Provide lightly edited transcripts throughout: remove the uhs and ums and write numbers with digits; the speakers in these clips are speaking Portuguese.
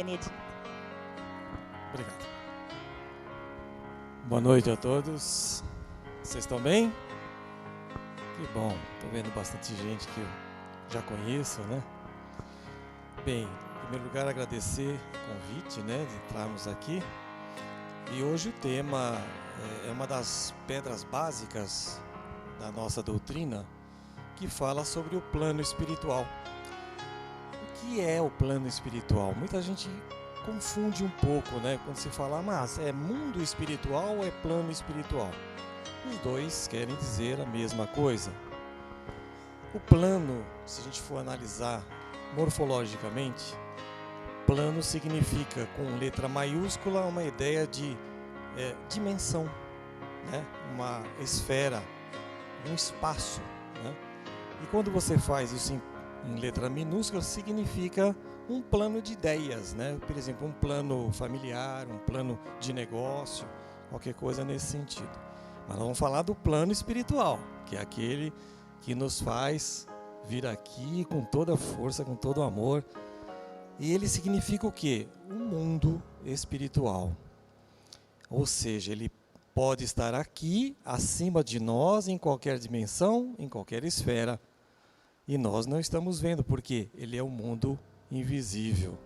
Benedito. Obrigado. Boa noite a todos. Vocês estão bem? Que bom. Estou vendo bastante gente que eu já conheço, né? Bem, em primeiro lugar agradecer o convite, né, de entrarmos aqui. E hoje o tema é uma das pedras básicas da nossa doutrina, que fala sobre o plano espiritual. O que é o plano espiritual? Muita gente confunde um pouco, né? Quando se fala, mas é mundo espiritual ou é plano espiritual? Os dois querem dizer a mesma coisa. O plano, se a gente for analisar morfologicamente, plano significa, com letra maiúscula, uma ideia de dimensão, né? Uma esfera, um espaço, né? E quando você faz isso em letra minúscula, significa um plano de ideias, né? Por exemplo, um plano familiar, um plano de negócio, qualquer coisa nesse sentido. Mas nós vamos falar do plano espiritual, que é aquele que nos faz vir aqui com toda a força, com todo o amor. E ele significa o quê? O mundo espiritual. Ou seja, ele pode estar aqui, acima de nós, em qualquer dimensão, em qualquer esfera. E nós não estamos vendo, porque ele é um mundo invisível.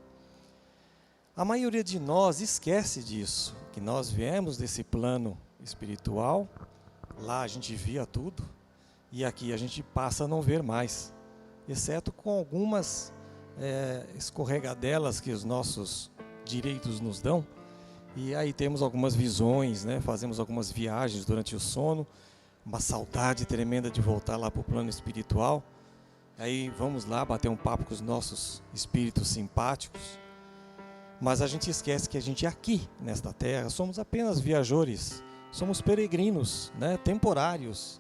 A maioria de nós esquece disso, que nós viemos desse plano espiritual, lá a gente via tudo, e aqui a gente passa a não ver mais, exceto com algumas escorregadelas que os nossos direitos nos dão, e aí temos algumas visões, né? Fazemos algumas viagens durante o sono, uma saudade tremenda de voltar lá para o plano espiritual. Aí vamos lá bater um papo com os nossos espíritos simpáticos, mas a gente esquece que a gente aqui, nesta terra, somos apenas viajores, somos peregrinos, né? Temporários.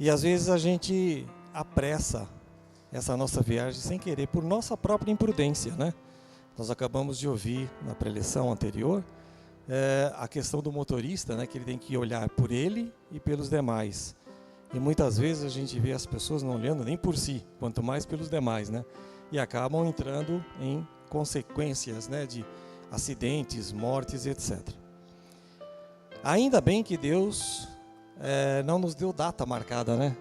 E às vezes a gente apressa essa nossa viagem sem querer, por nossa própria imprudência, né? Nós acabamos de ouvir na preleção anterior a questão do motorista, né? Que ele tem que olhar por ele e pelos demais. E muitas vezes a gente vê as pessoas não olhando nem por si, quanto mais pelos demais, né? E acabam entrando em consequências, né, de acidentes, mortes, etc. Ainda bem que Deus não nos deu data marcada, né?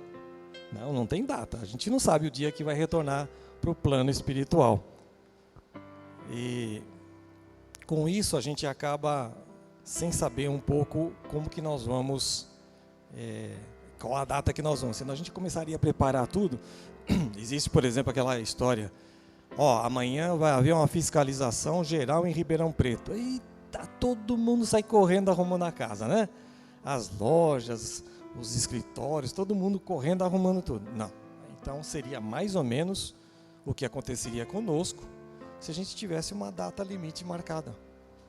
Não tem data. A gente não sabe o dia que vai retornar para o plano espiritual. E com isso a gente acaba sem saber um pouco como que nós vamos... qual a data que nós vamos. Senão a gente começaria a preparar tudo. Existe, por exemplo, aquela história, amanhã vai haver uma fiscalização geral em Ribeirão Preto. E todo mundo sai correndo arrumando a casa, né? As lojas, os escritórios, todo mundo correndo arrumando tudo. Não. Então seria mais ou menos o que aconteceria conosco se a gente tivesse uma data limite marcada.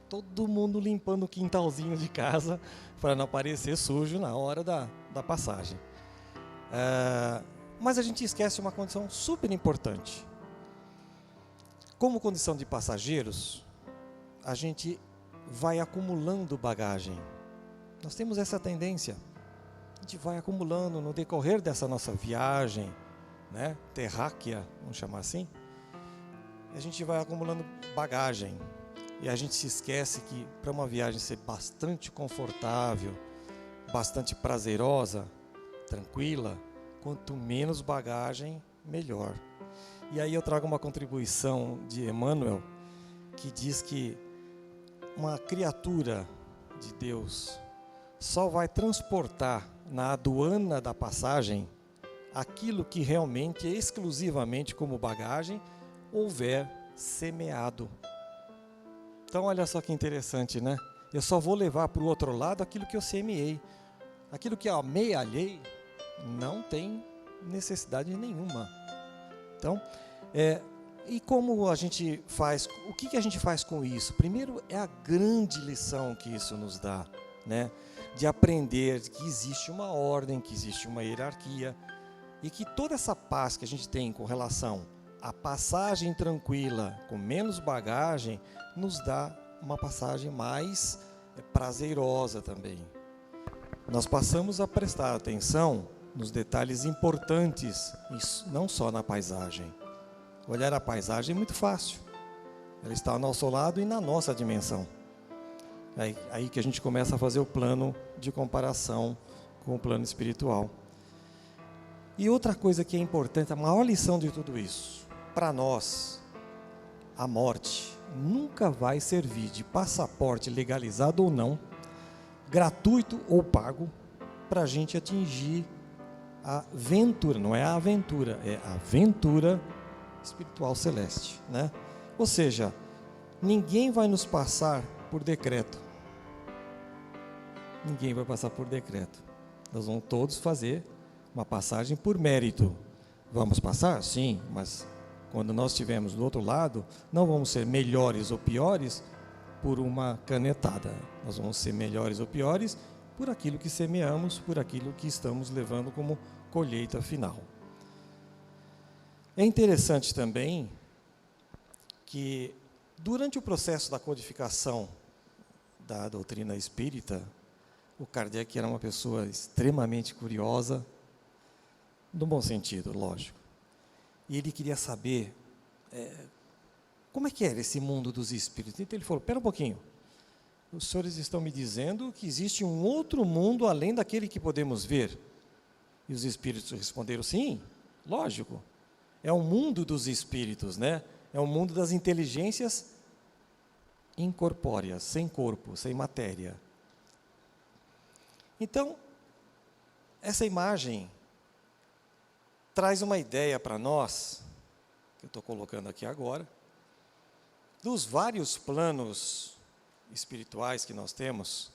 Todo mundo limpando o quintalzinho de casa para não aparecer sujo na hora da passagem. Mas a gente esquece uma condição super importante. Como condição de passageiros, a gente vai acumulando bagagem. Nós temos essa tendência. A gente vai acumulando no decorrer dessa nossa viagem, né, terráquea, vamos chamar assim. A gente vai acumulando bagagem. E a gente se esquece que para uma viagem ser bastante confortável, bastante prazerosa, tranquila, quanto menos bagagem, melhor. E aí eu trago uma contribuição de Emmanuel, que diz que uma criatura de Deus só vai transportar na aduana da passagem aquilo que realmente, exclusivamente como bagagem, houver semeado. Então olha só que interessante, né? Eu só vou levar para o outro lado aquilo que eu semeei. Aquilo que eu amealhei não tem necessidade nenhuma. Então, e como a gente faz, o que a gente faz com isso? Primeiro é a grande lição que isso nos dá, né? De aprender que existe uma ordem, que existe uma hierarquia e que toda essa paz que a gente tem com relação à passagem tranquila, com menos bagagem, nos dá uma passagem mais prazerosa também. Nós passamos a prestar atenção nos detalhes importantes, não só na paisagem. Olhar a paisagem é muito fácil. Ela está ao nosso lado e na nossa dimensão. Aí que a gente começa a fazer o plano de comparação com o plano espiritual. E outra coisa que é importante, a maior lição de tudo isso, para nós, a morte nunca vai servir de passaporte legalizado ou não, gratuito ou pago, para a gente atingir a ventura, não é a aventura, é a aventura espiritual celeste, né? Ou seja, ninguém vai nos passar por decreto. Ninguém vai passar por decreto. Nós vamos todos fazer uma passagem por mérito. Vamos passar? Sim, mas quando nós estivermos do outro lado, não vamos ser melhores ou piores por uma canetada. Nós vamos ser melhores ou piores por aquilo que semeamos, por aquilo que estamos levando como colheita final. É interessante também que durante o processo da codificação da doutrina espírita, o Kardec era uma pessoa extremamente curiosa, no bom sentido, lógico. E ele queria saber como é que era esse mundo dos espíritos. Então ele falou, espera um pouquinho, os senhores estão me dizendo que existe um outro mundo além daquele que podemos ver? E os espíritos responderam, sim, lógico. É o mundo dos espíritos, né? É o mundo das inteligências incorpóreas, sem corpo, sem matéria. Então, essa imagem traz uma ideia para nós, que eu estou colocando aqui agora, dos vários planos espirituais que nós temos.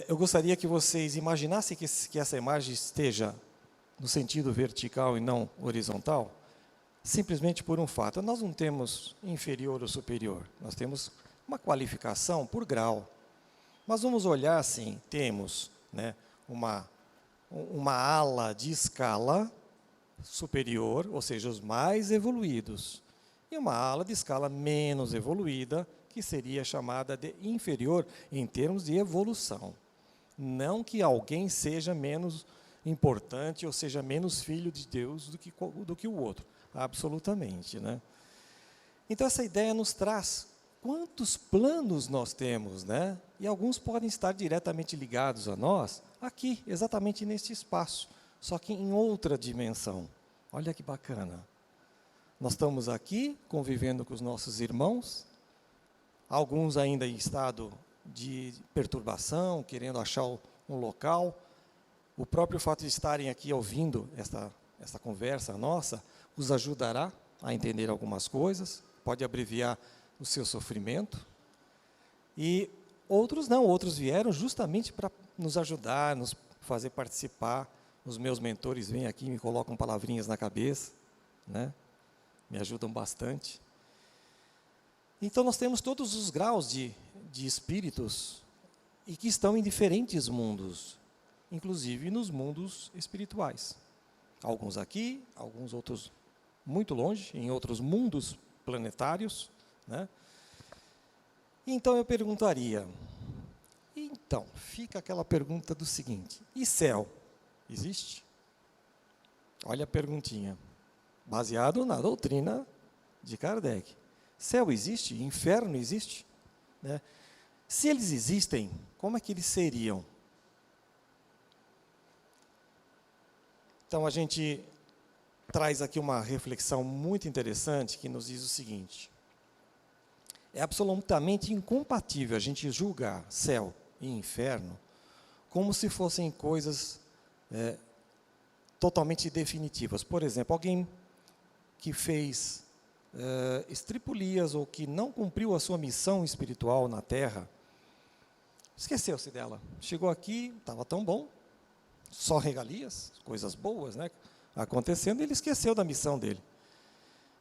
Eu gostaria que vocês imaginassem que essa imagem esteja no sentido vertical e não horizontal, simplesmente por um fato. Nós não temos inferior ou superior, nós temos uma qualificação por grau. Mas vamos olhar assim, temos, né, uma ala de escala superior, ou seja, os mais evoluídos, e uma ala de escala menos evoluída, que seria chamada de inferior em termos de evolução. Não que alguém seja menos importante ou seja menos filho de Deus do que o outro, absolutamente, né? Então essa ideia nos traz quantos planos nós temos, né? E alguns podem estar diretamente ligados a nós, aqui, exatamente neste espaço, só que em outra dimensão. Olha que bacana. Nós estamos aqui, convivendo com os nossos irmãos, alguns ainda em estado de perturbação, querendo achar um local. O próprio fato de estarem aqui ouvindo esta conversa nossa, os ajudará a entender algumas coisas, pode abreviar o seu sofrimento. E outros não, outros vieram justamente para nos ajudar, nos fazer participar. Os meus mentores vêm aqui e me colocam palavrinhas na cabeça, né? Me ajudam bastante. Então nós temos todos os graus de espíritos e que estão em diferentes mundos, inclusive nos mundos espirituais. Alguns aqui, alguns outros muito longe, em outros mundos planetários, né? Então eu perguntaria, então, fica aquela pergunta do seguinte, e céu, existe? Olha a perguntinha, baseado na doutrina de Kardec. Céu existe? Inferno existe? Né? Se eles existem, como é que eles seriam? Então a gente traz aqui uma reflexão muito interessante que nos diz o seguinte: é absolutamente incompatível a gente julgar céu e inferno como se fossem coisas totalmente definitivas. Por exemplo, alguém que fez estripulias ou que não cumpriu a sua missão espiritual na Terra, esqueceu-se dela. Chegou aqui, estava tão bom, só regalias, coisas boas, né, acontecendo, e ele esqueceu da missão dele.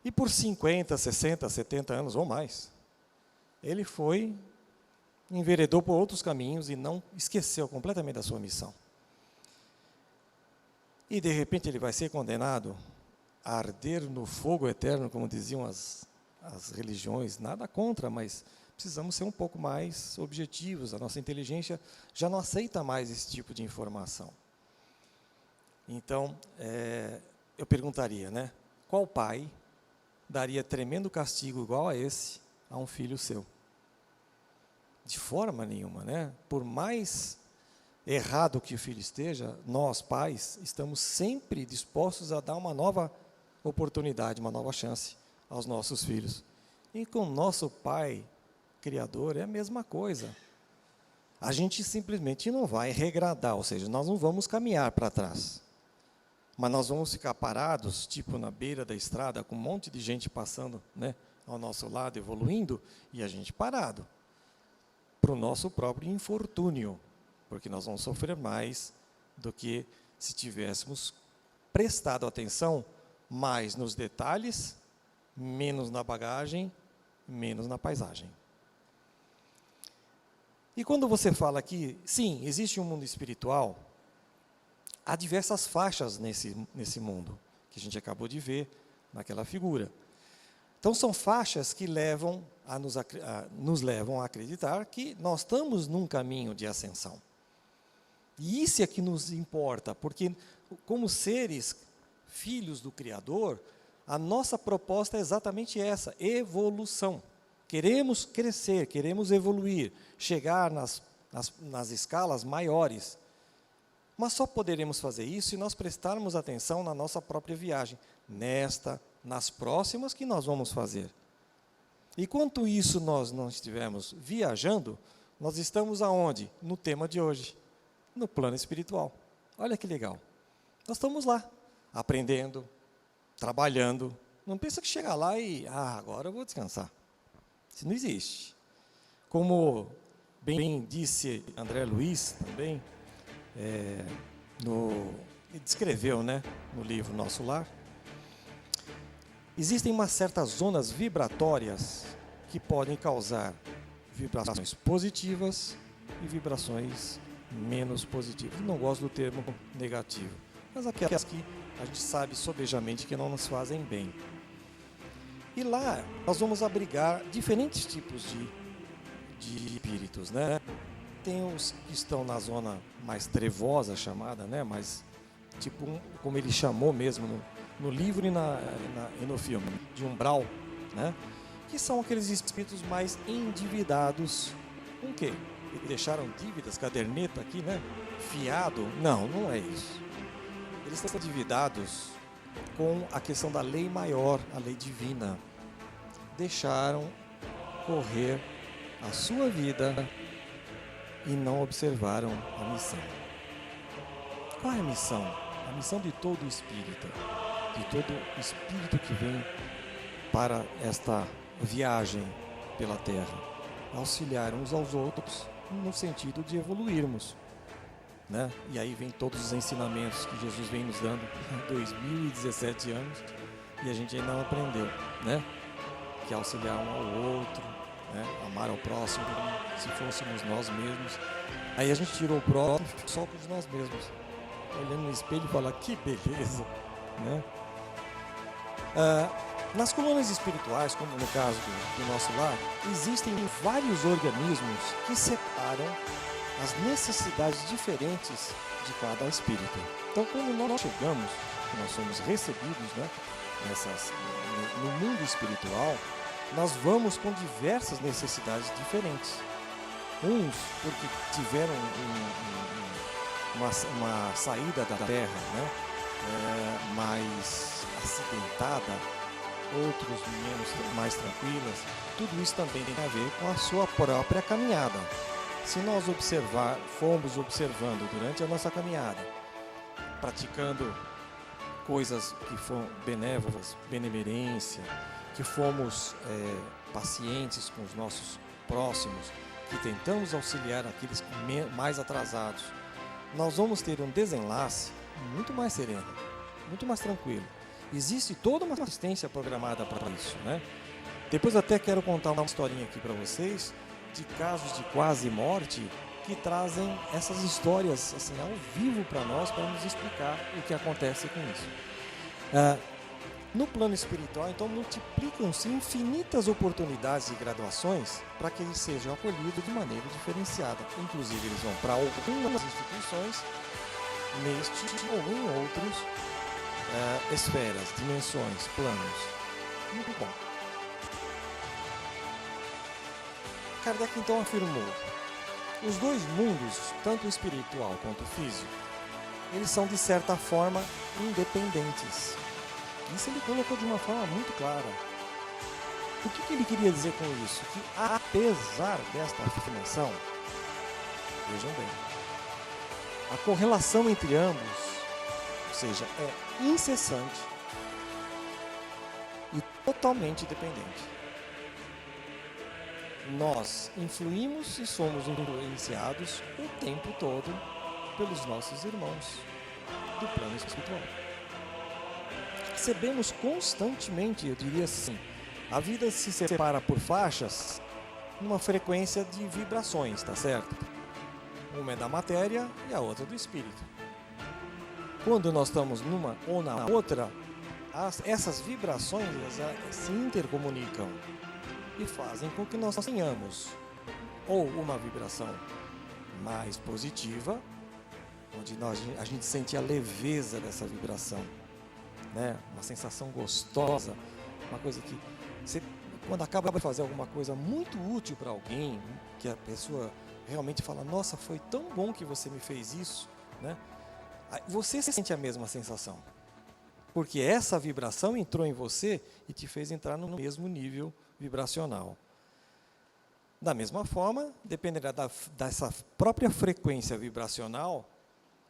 E por 50, 60, 70 anos ou mais, ele enveredou por outros caminhos e não esqueceu completamente da sua missão. E de repente ele vai ser condenado a arder no fogo eterno, como diziam as religiões. Nada contra, mas precisamos ser um pouco mais objetivos. A nossa inteligência já não aceita mais esse tipo de informação. Então, eu perguntaria, né? Qual pai daria tremendo castigo igual a esse a um filho seu. De forma nenhuma, né? Por mais errado que o filho esteja, nós, pais, estamos sempre dispostos a dar uma nova oportunidade, uma nova chance aos nossos filhos. E com o nosso Pai Criador é a mesma coisa. A gente simplesmente não vai regradar, ou seja, nós não vamos caminhar para trás. Mas nós vamos ficar parados, tipo na beira da estrada, com um monte de gente passando, né, ao nosso lado, evoluindo, e a gente parado. Para o nosso próprio infortúnio, porque nós vamos sofrer mais do que se tivéssemos prestado atenção mais nos detalhes, menos na bagagem, menos na paisagem. E quando você fala que, sim, existe um mundo espiritual, há diversas faixas nesse mundo, que a gente acabou de ver naquela figura. Então, são faixas que nos levam a acreditar que nós estamos num caminho de ascensão. E isso é que nos importa, porque como seres, filhos do Criador, a nossa proposta é exatamente essa, evolução. Queremos crescer, queremos evoluir, chegar nas escalas maiores. Mas só poderemos fazer isso se nós prestarmos atenção na nossa própria viagem, nas próximas que nós vamos fazer. E quanto isso nós não estivermos viajando, nós estamos aonde? No tema de hoje, no plano espiritual. Olha que legal. Nós estamos lá, aprendendo, trabalhando. Não pensa que chega lá e, agora eu vou descansar. Isso não existe. Como bem disse André Luiz também, ele descreveu, né, no livro Nosso Lar, existem umas certas zonas vibratórias que podem causar vibrações positivas e vibrações menos positivas. Eu não gosto do termo negativo, mas aquelas que a gente sabe sobejamente que não nos fazem bem. E lá nós vamos abrigar diferentes tipos de espíritos, né? Tem os que estão na zona mais trevosa, chamada, né? Mas, tipo, como ele chamou mesmo no livro e no filme, de umbral, né? Que são aqueles espíritos mais endividados. Com o quê? Deixaram dívidas, caderneta aqui, né? Fiado? Não, não é isso. Eles estão endividados com a questão da lei maior, a lei divina. Deixaram correr a sua vida e não observaram a missão. Qual é a missão? A missão de todo espírita, de todo espírito que vem para esta viagem pela Terra, auxiliar uns aos outros no sentido de evoluirmos, né? E aí vem todos os ensinamentos que Jesus vem nos dando há 2017 anos e a gente ainda não aprendeu, né? Que é auxiliar um ao outro, né? Amar ao próximo, se fôssemos nós mesmos. Aí a gente tirou o próximo e ficou só com nós mesmos, olhando no espelho e falar, que beleza, né? Nas colônias espirituais, como no caso do Nosso Lar, existem vários organismos que separam as necessidades diferentes de cada espírito. Então, quando nós chegamos, nós somos recebidos, né, no mundo espiritual, nós vamos com diversas necessidades diferentes. Uns porque tiveram uma saída da Terra, né, mais acidentada, outros mais tranquilas. Tudo isso também tem a ver com a sua própria caminhada. Se nós fomos observando durante a nossa caminhada, praticando coisas que foram benévolas, benemerência, que fomos pacientes com os nossos próximos, que tentamos auxiliar aqueles mais atrasados, nós vamos ter um desenlace muito mais sereno, muito mais tranquilo. Existe toda uma assistência programada para isso, né? Depois até quero contar uma historinha aqui para vocês de casos de quase morte que trazem essas histórias assim ao vivo para nós, para nos explicar o que acontece com isso. No plano espiritual, então, multiplicam-se infinitas oportunidades e graduações para que eles sejam acolhidos de maneira diferenciada. Inclusive, eles vão para algumas instituições, neste ou em outros esferas, dimensões, planos. Muito bom. Kardec então afirmou: os dois mundos, tanto o espiritual quanto o físico, eles são de certa forma independentes. Isso ele colocou de uma forma muito clara. O que ele queria dizer com isso? Que apesar desta afirmação, vejam bem, a correlação entre ambos, ou seja, é incessante e totalmente dependente. Nós influímos e somos influenciados o tempo todo pelos nossos irmãos do plano espiritual. Recebemos constantemente, eu diria assim, a vida se separa por faixas numa frequência de vibrações, tá certo? Uma é da matéria e a outra do espírito. Quando nós estamos numa ou na outra, essas vibrações se intercomunicam e fazem com que nós tenhamos ou uma vibração mais positiva, onde a gente sente a leveza dessa vibração, né? Uma sensação gostosa, uma coisa que você, quando acaba de fazer alguma coisa muito útil para alguém, que a pessoa realmente fala: nossa, foi tão bom que você me fez isso, né? Você sente a mesma sensação, porque essa vibração entrou em você e te fez entrar no mesmo nível vibracional. Da mesma forma, dependerá dessa própria frequência vibracional,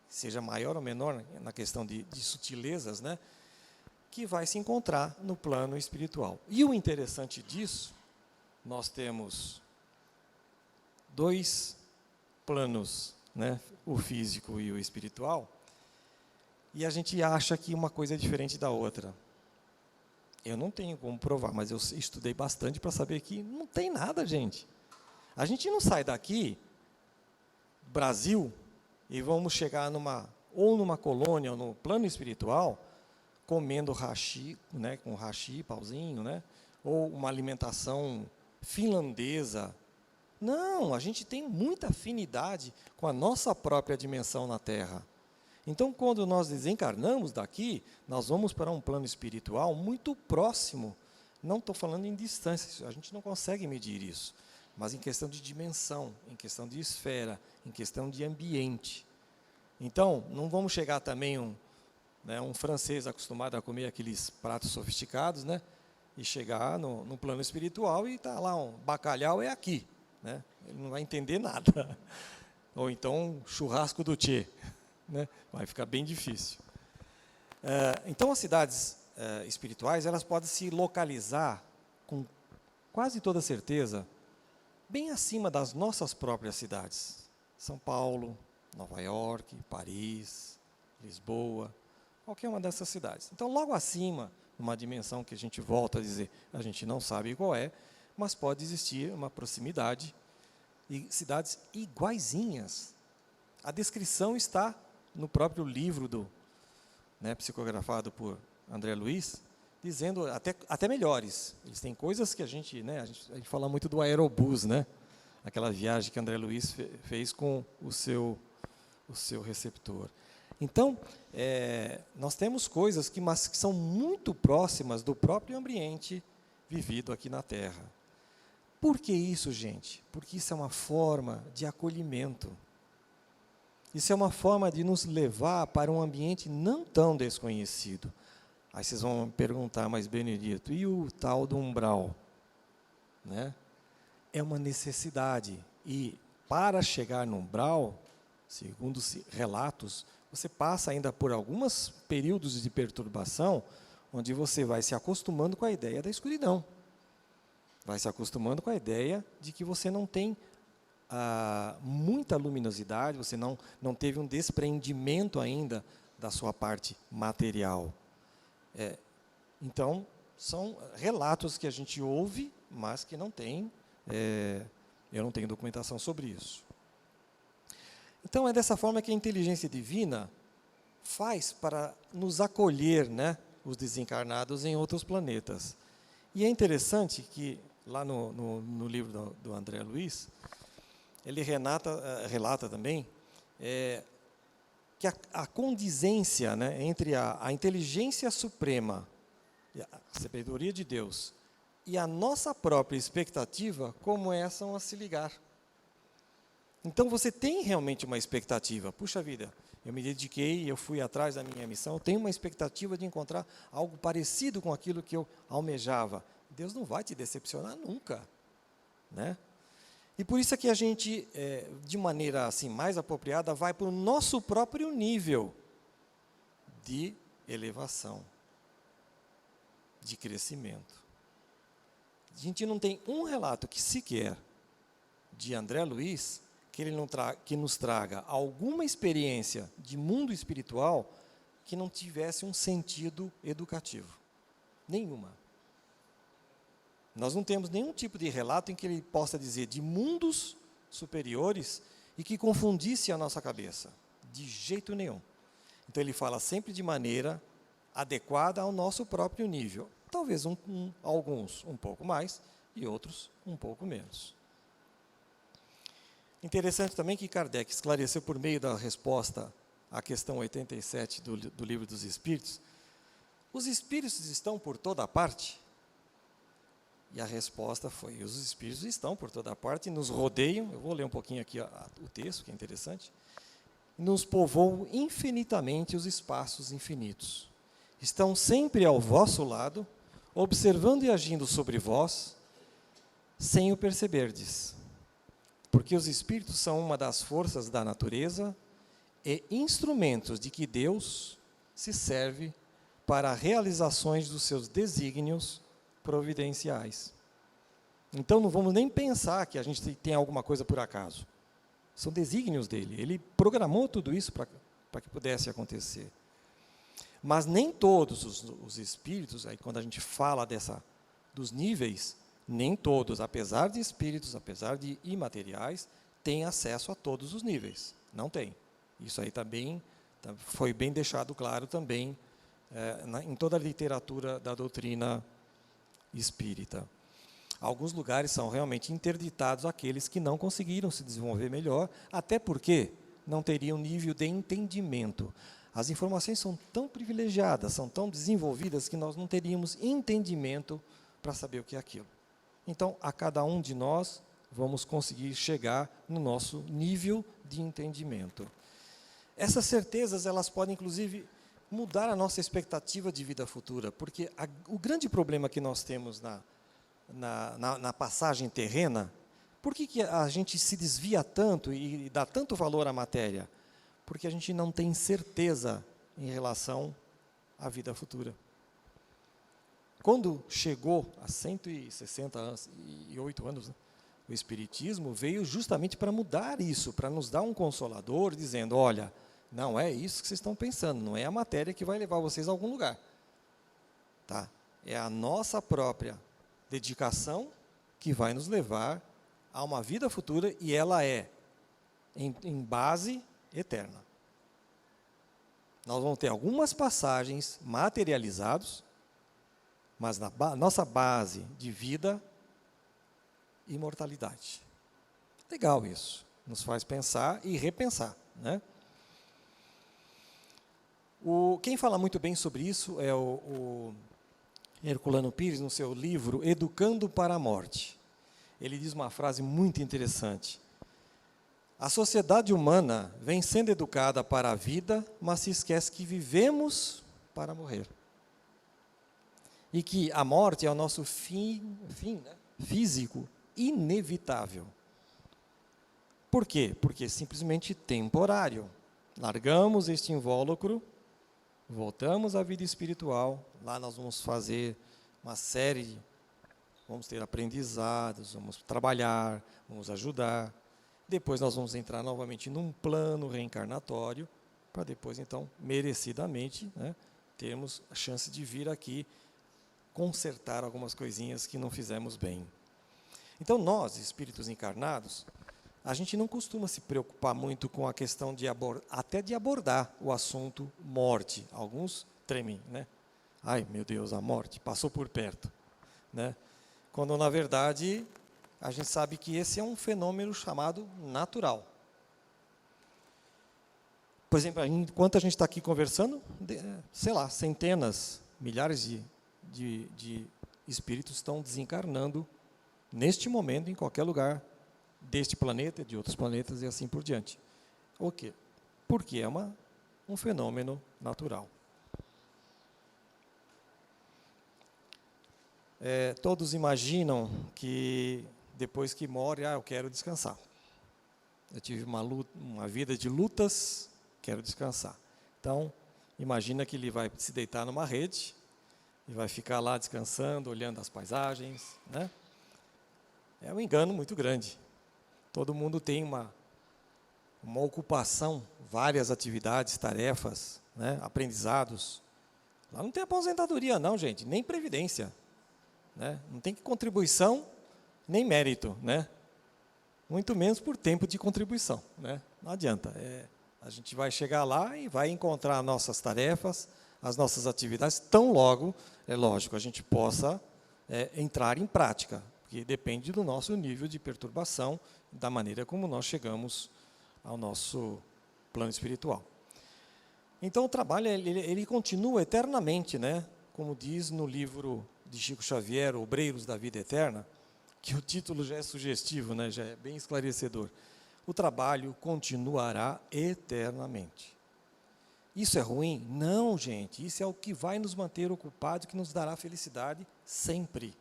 seja maior ou menor na questão de sutilezas, né, que vai se encontrar no plano espiritual. E o interessante disso, nós temos dois planos, né, o físico e o espiritual, e a gente acha que uma coisa é diferente da outra. Eu não tenho como provar, mas eu estudei bastante para saber que não tem nada, gente. A gente não sai daqui, Brasil, e vamos chegar numa colônia, ou no plano espiritual, comendo hashi, né, com hashi, pauzinho, né, ou uma alimentação finlandesa. Não, a gente tem muita afinidade com a nossa própria dimensão na Terra. Então, quando nós desencarnamos daqui, nós vamos para um plano espiritual muito próximo. Não estou falando em distância, a gente não consegue medir isso, mas em questão de dimensão, em questão de esfera, em questão de ambiente. Então, não vamos chegar também um francês acostumado a comer aqueles pratos sofisticados, né, e chegar no plano espiritual e está lá, um bacalhau é aqui, né, ele não vai entender nada. Ou então, churrasco do Tchê. Né? Vai ficar bem difícil. Então, as cidades espirituais, elas podem se localizar com quase toda certeza bem acima das nossas próprias cidades. São Paulo, Nova York, Paris, Lisboa, qualquer uma dessas cidades. Então, logo acima, numa dimensão que a gente volta a dizer, a gente não sabe qual é, mas pode existir uma proximidade e cidades iguaizinhas. A descrição está no próprio livro psicografado por André Luiz, dizendo até melhores. Eles têm coisas que a gente fala muito do aerobus, né? Aquela viagem que André Luiz fez com o seu receptor. Então, nós temos coisas que são muito próximas do próprio ambiente vivido aqui na Terra. Por que isso, gente? Porque isso é uma forma de acolhimento. Isso é uma forma de nos levar para um ambiente não tão desconhecido. Aí vocês vão me perguntar: mas Benedito, e o tal do umbral? Né? É uma necessidade. E para chegar no umbral, segundo relatos, você passa ainda por alguns períodos de perturbação, onde você vai se acostumando com a ideia da escuridão. Vai se acostumando com a ideia de que você não tem muita luminosidade, você não teve um despreendimento ainda da sua parte material. Então, são relatos que a gente ouve, mas que não tem, eu não tenho documentação sobre isso. Então, é dessa forma que a inteligência divina faz para nos acolher, né, os desencarnados em outros planetas. E é interessante que, lá no livro do André Luiz, ele relata também que a condizência, né, entre a inteligência suprema a sabedoria de Deus e a nossa própria expectativa começam a se ligar. Então você tem realmente uma expectativa. Puxa vida, eu me dediquei, eu fui atrás da minha missão, eu tenho uma expectativa de encontrar algo parecido com aquilo que eu almejava. Deus não vai te decepcionar nunca, né? E por isso é que a gente, de maneira assim mais apropriada, vai para o nosso próprio nível de elevação, de crescimento. A gente não tem um relato que sequer de André Luiz que nos traga alguma experiência de mundo espiritual que não tivesse um sentido educativo. Nenhuma. Nós não temos nenhum tipo de relato em que ele possa dizer de mundos superiores e que confundisse a nossa cabeça. De jeito nenhum. Então ele fala sempre de maneira adequada ao nosso próprio nível. Talvez alguns um pouco mais e outros um pouco menos. Interessante também que Kardec esclareceu por meio da resposta à questão 87 do Livro dos Espíritos. Os espíritos estão por toda parte? E a resposta foi, os espíritos estão por toda parte, nos rodeiam, eu vou ler um pouquinho aqui o texto, que é interessante, nos povoam infinitamente os espaços infinitos. Estão sempre ao vosso lado, observando e agindo sobre vós, sem o perceberdes. Porque os espíritos são uma das forças da natureza e instrumentos de que Deus se serve para realizações dos seus desígnios providenciais. Então não vamos nem pensar que a gente tem alguma coisa por acaso. São desígnios dele. Ele programou tudo isso para que pudesse acontecer. Mas nem todos os espíritos, aí quando a gente fala dos níveis, nem todos, apesar de espíritos, apesar de imateriais, têm acesso a todos os níveis. Não tem. Isso aí foi bem deixado claro também em toda a literatura da doutrina espírita. Alguns lugares são realmente interditados àqueles que não conseguiram se desenvolver melhor, até porque não teriam nível de entendimento. As informações são tão privilegiadas, são tão desenvolvidas, que nós não teríamos entendimento para saber o que é aquilo. Então, a cada um de nós, vamos conseguir chegar no nosso nível de entendimento. Essas certezas, elas podem, inclusive, mudar a nossa expectativa de vida futura, porque o grande problema que nós temos na passagem terrena, por que a gente se desvia tanto e dá tanto valor à matéria? Porque a gente não tem certeza em relação à vida futura. Quando chegou a 168 anos, né, o Espiritismo veio justamente para mudar isso, para nos dar um consolador, dizendo, olha, não é isso que vocês estão pensando, não é a matéria que vai levar vocês a algum lugar. Tá? É a nossa própria dedicação que vai nos levar a uma vida futura, e ela é em base eterna. Nós vamos ter algumas passagens materializadas, mas na nossa base de vida, imortalidade. Legal isso. Nos faz pensar e repensar, né? Quem fala muito bem sobre isso é o Herculano Pires, no seu livro Educando para a Morte. Ele diz uma frase muito interessante. A sociedade humana vem sendo educada para a vida, mas se esquece que vivemos para morrer. E que a morte é o nosso fim né, físico inevitável. Por quê? Porque é simplesmente temporário. Largamos este invólucro, voltamos à vida espiritual, lá nós vamos fazer uma série, vamos ter aprendizados, vamos trabalhar, vamos ajudar. Depois nós vamos entrar novamente num plano reencarnatório, para depois, então, merecidamente, né, termos a chance de vir aqui consertar algumas coisinhas que não fizemos bem. Então, nós, espíritos encarnados, a gente não costuma se preocupar muito com a questão até de abordar o assunto morte. Alguns tremem, né? Ai, meu Deus, a morte passou por perto, né? Quando, na verdade, a gente sabe que esse é um fenômeno chamado natural. Por exemplo, enquanto a gente está aqui conversando, sei lá, centenas, milhares de espíritos estão desencarnando neste momento, em qualquer lugar deste planeta, de outros planetas e assim por diante. O quê? Porque é um fenômeno natural. Todos imaginam que depois que morre, eu quero descansar. Eu tive uma vida de lutas, quero descansar. Então, imagina que ele vai se deitar numa rede e vai ficar lá descansando, olhando as paisagens, né? É um engano muito grande. Todo mundo tem uma ocupação, várias atividades, tarefas, né? Aprendizados. Lá não tem aposentadoria não, gente, nem previdência, né? Não tem contribuição, nem mérito, né? Muito menos por tempo de contribuição, né? Não adianta. A gente vai chegar lá e vai encontrar nossas tarefas, as nossas atividades, tão logo, é lógico, a gente possa entrar em prática, porque depende do nosso nível de perturbação, da maneira como nós chegamos ao nosso plano espiritual. Então, o trabalho ele continua eternamente, né? Como diz no livro de Chico Xavier, Obreiros da Vida Eterna, que o título já é sugestivo, né? Já é bem esclarecedor. O trabalho continuará eternamente. Isso é ruim? Não, gente. Isso é o que vai nos manter ocupados, que nos dará felicidade sempre.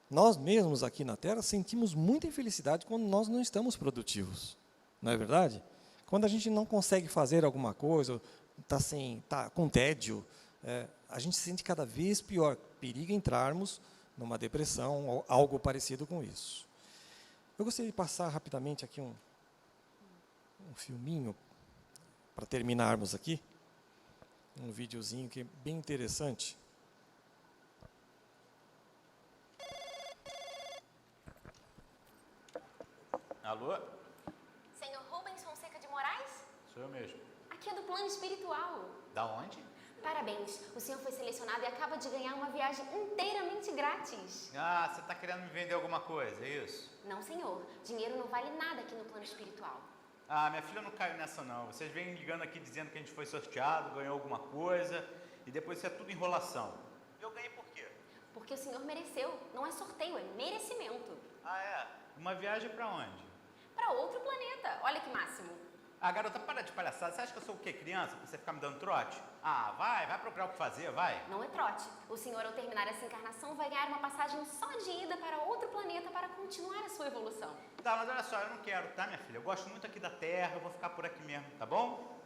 Nós mesmos aqui na Terra sentimos muita infelicidade quando nós não estamos produtivos. Não é verdade? Quando a gente não consegue fazer alguma coisa, está com tédio, a gente se sente cada vez pior. Periga entrarmos numa depressão ou algo parecido com isso. Eu gostaria de passar rapidamente aqui um filminho, para terminarmos aqui, um videozinho que é bem interessante. Alô? Senhor Rubens Fonseca de Moraes? Sou eu mesmo. Aqui é do plano espiritual. Da onde? Parabéns, o senhor foi selecionado e acaba de ganhar uma viagem inteiramente grátis. Ah, você está querendo me vender alguma coisa, é isso? Não, senhor. Dinheiro não vale nada aqui no plano espiritual. Ah, minha filha não caiu nessa não. Vocês vêm ligando aqui dizendo que a gente foi sorteado, ganhou alguma coisa, e depois isso é tudo enrolação. E eu ganhei por quê? Porque o senhor mereceu. Não é sorteio, é merecimento. Ah, é? Uma viagem para onde? Para outro planeta. Olha que máximo. Ah, garota, para de palhaçada. Você acha que eu sou o quê? Criança? Pra você ficar me dando trote? Ah, vai procurar o que fazer, vai. Não é trote. O senhor, ao terminar essa encarnação, vai ganhar uma passagem só de ida para outro planeta para continuar a sua evolução. Tá, mas olha só, eu não quero, tá, minha filha? Eu gosto muito aqui da Terra, eu vou ficar por aqui mesmo, tá bom?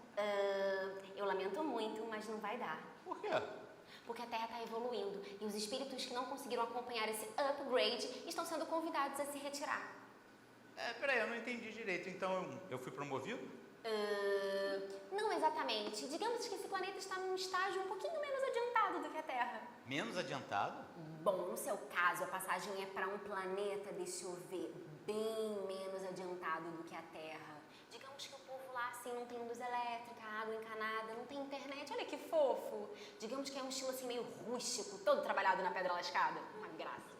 Eu lamento muito, mas não vai dar. Por quê? Porque a Terra está evoluindo e os espíritos que não conseguiram acompanhar esse upgrade estão sendo convidados a se retirar. Peraí, eu não entendi direito. Então, eu fui promovido? Não exatamente. Digamos que esse planeta está num estágio um pouquinho menos adiantado do que a Terra. Menos adiantado? Bom, no seu caso, a passagem é para um planeta, deixa eu ver, bem menos adiantado do que a Terra. Digamos que o povo lá, assim, não tem luz elétrica, água encanada, não tem internet. Olha que fofo. Digamos que é um estilo, assim, meio rústico, todo trabalhado na pedra lascada. Uma graça.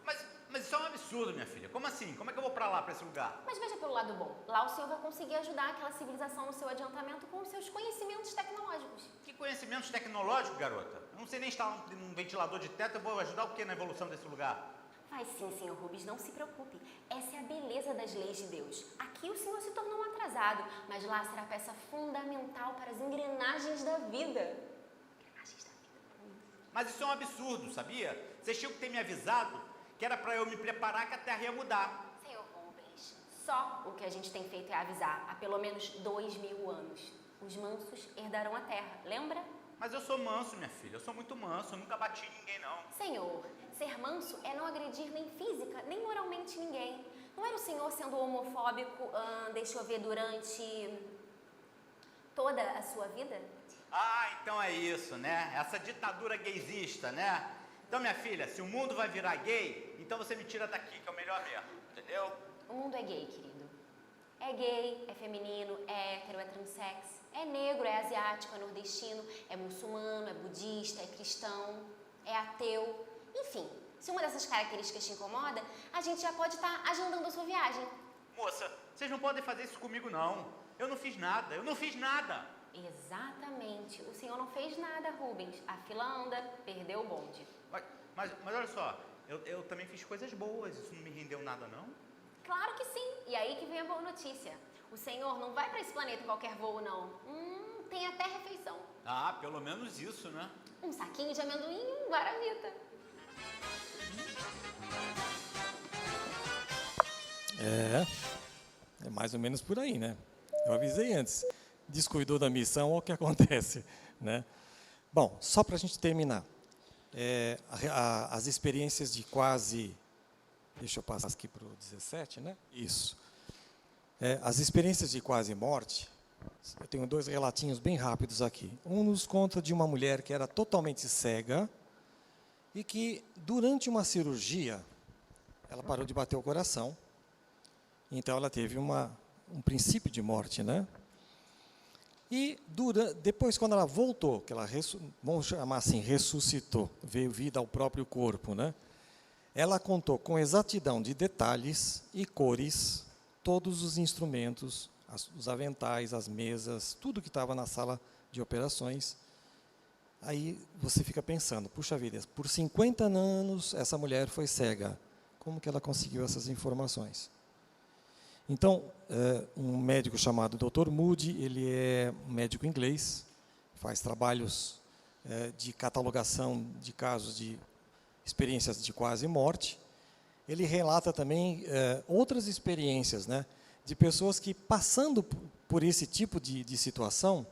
Mas isso é um absurdo, minha filha. Como assim? Como é que eu vou pra lá, pra esse lugar? Mas veja pelo lado bom. Lá o senhor vai conseguir ajudar aquela civilização no seu adiantamento com os seus conhecimentos tecnológicos. Que conhecimentos tecnológicos, garota? Eu não sei nem instalar um ventilador de teto, eu vou ajudar o quê na evolução desse lugar? Vai sim, senhor Rubens, não se preocupe. Essa é a beleza das leis de Deus. Aqui o senhor se tornou um atrasado, mas lá será peça fundamental para as engrenagens da vida. Engrenagens da vida. Mas isso é um absurdo, sabia? Vocês tinham que ter me avisado que era pra eu me preparar que a Terra ia mudar. Senhor Rubens, só o que a gente tem feito é avisar há pelo menos 2000 anos. Os mansos herdarão a Terra, lembra? Mas eu sou manso, minha filha. Eu sou muito manso, eu nunca bati em ninguém, não. Senhor, ser manso é não agredir nem física, nem moralmente ninguém. Não era o senhor sendo homofóbico, deixa eu ver, durante toda a sua vida? Ah, então é isso, né? Essa ditadura gaysista, né? Então, minha filha, se o mundo vai virar gay, então você me tira daqui, que é o melhor mesmo, entendeu? O mundo é gay, querido. É gay, é feminino, é hétero, é transsex, é negro, é asiático, é nordestino, é muçulmano, é budista, é cristão, é ateu. Enfim, se uma dessas características te incomoda, a gente já pode estar agendando a sua viagem. Moça, vocês não podem fazer isso comigo, não. Eu não fiz nada, eu não fiz nada. Exatamente. O senhor não fez nada, Rubens. A fila anda, perdeu o bonde. Mas olha só, eu também fiz coisas boas, isso não me rendeu nada não? Claro que sim. E aí que vem a boa notícia. O Senhor não vai para esse planeta em qualquer voo, não. Tem até refeição. Ah, pelo menos isso, né? Um saquinho de amendoim e um guaravita. É mais ou menos por aí, né? Eu avisei antes. Descuidou da missão, olha o que acontece, né? Bom, só para a gente terminar. As experiências de quase... Deixa eu passar aqui para o 17, né? Isso. As experiências de quase morte, eu tenho 2 relatinhos bem rápidos aqui. Um nos conta de uma mulher que era totalmente cega e que, durante uma cirurgia, ela parou de bater o coração. Então, ela teve um princípio de morte, né? E depois, quando ela voltou, que ela, vamos chamar assim, ressuscitou, veio vida ao próprio corpo, né? Ela contou com exatidão de detalhes e cores todos os instrumentos, os aventais, as mesas, tudo que estava na sala de operações. Aí você fica pensando, puxa vida, por 50 anos essa mulher foi cega. Como que ela conseguiu essas informações? Então, um médico chamado Dr. Moody, ele é um médico inglês, faz trabalhos de catalogação de casos de experiências de quase morte. Ele relata também outras experiências, né, de pessoas que, passando por esse tipo de situação,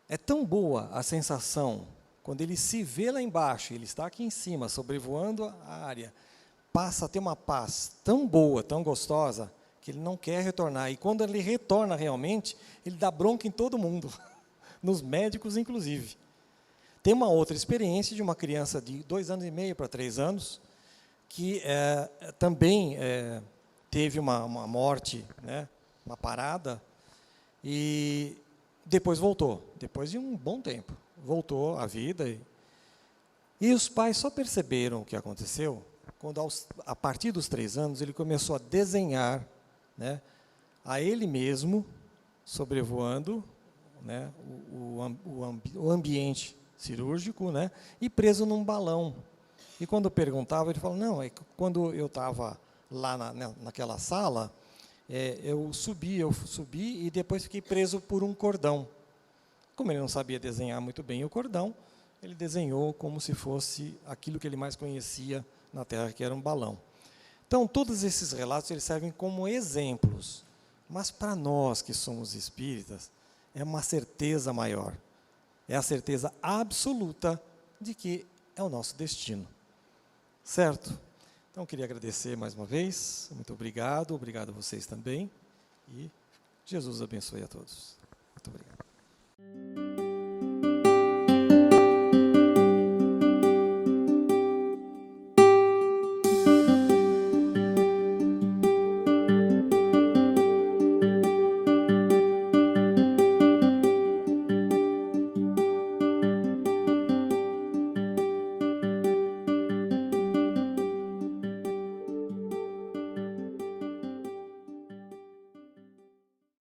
é tão boa a sensação, quando ele se vê lá embaixo, ele está aqui em cima, sobrevoando a área, passa a ter uma paz tão boa, tão gostosa, que ele não quer retornar. E quando ele retorna realmente, ele dá bronca em todo mundo, nos médicos inclusive. Tem uma outra experiência de uma criança de 2 anos e meio para 3 anos, que também teve uma morte, né, uma parada, e depois voltou, depois de um bom tempo, voltou à vida. E os pais só perceberam o que aconteceu quando, a partir dos 3 anos, ele começou a desenhar, né, a ele mesmo, sobrevoando, né, o ambiente cirúrgico, né, e preso num balão. E quando perguntava, ele falou, não, é que quando eu estava lá naquela sala, eu subi e depois fiquei preso por um cordão. Como ele não sabia desenhar muito bem o cordão, ele desenhou como se fosse aquilo que ele mais conhecia na Terra, que era um balão. Então, todos esses relatos eles servem como exemplos, mas para nós que somos espíritas, é uma certeza maior. É a certeza absoluta de que é o nosso destino. Certo? Então, queria agradecer mais uma vez. Muito obrigado. Obrigado a vocês também. E Jesus abençoe a todos. Muito obrigado.